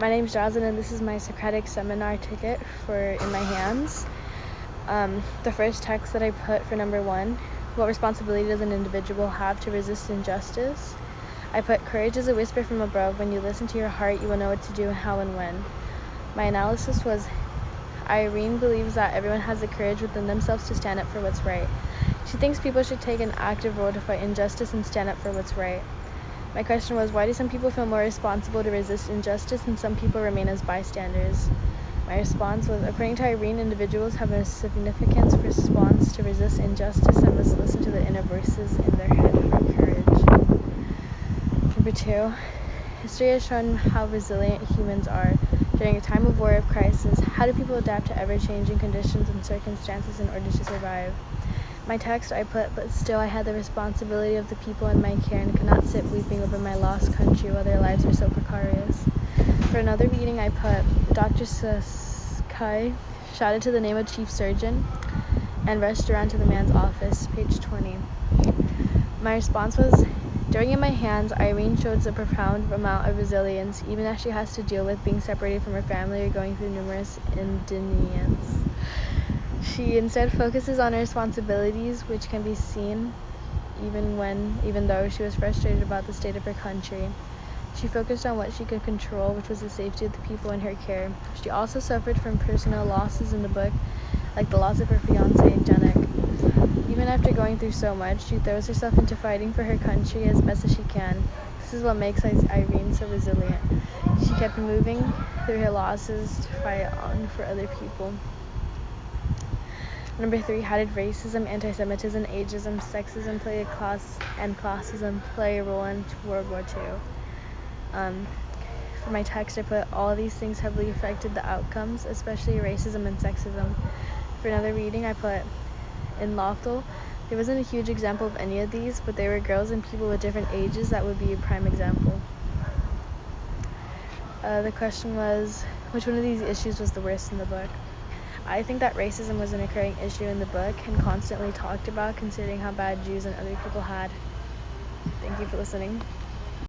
My name's Jocelyn, and this is my Socratic seminar ticket for In My Hands. The first text that I put for number 1, what responsibility does an individual have to resist injustice? I put, courage is a whisper from above. When you listen to your heart, you will know what to do, how, and when. My analysis was, Irene believes that everyone has the courage within themselves to stand up for what's right. She thinks people should take an active role to fight injustice and stand up for what's right. My question was, why do some people feel more responsible to resist injustice and some people remain as bystanders? My response was, according to Irene, individuals have a significant response to resist injustice and must listen to the inner voices in their head for courage. Number 2, history has shown how resilient humans are. During a time of war or crisis, how do people adapt to ever-changing conditions and circumstances in order to survive? My text I put, but still I had the responsibility of the people in my care and could not sit weeping over my lost country while their lives were so precarious. For another reading I put, Dr. Sakai shouted to the name of chief surgeon and rushed around to the man's office, page 20. My response was, during In My Hands, Irene shows a profound amount of resilience, even as she has to deal with being separated from her family or going through numerous indignities. She instead focuses on her responsibilities, which can be seen even though she was frustrated about the state of her country. She focused on what she could control, which was the safety of the people in her care. She also suffered from personal losses in the book, like the loss of her fiancé, Janek. Even after going through so much, she throws herself into fighting for her country as best as she can. This is what makes Irene so resilient. She kept moving through her losses to fight on for other people. Number 3, how did racism, anti-Semitism, ageism, sexism, classism play a role in World War II? For my text, I put, all of these things heavily affected the outcomes, especially racism and sexism. For another reading, I put, in Lawful, there wasn't a huge example of any of these, but there were girls and people with different ages that would be a prime example. The question was, which one of these issues was the worst in the book? I think that racism was an occurring issue in the book and constantly talked about, considering how bad Jews and other people had. Thank you for listening.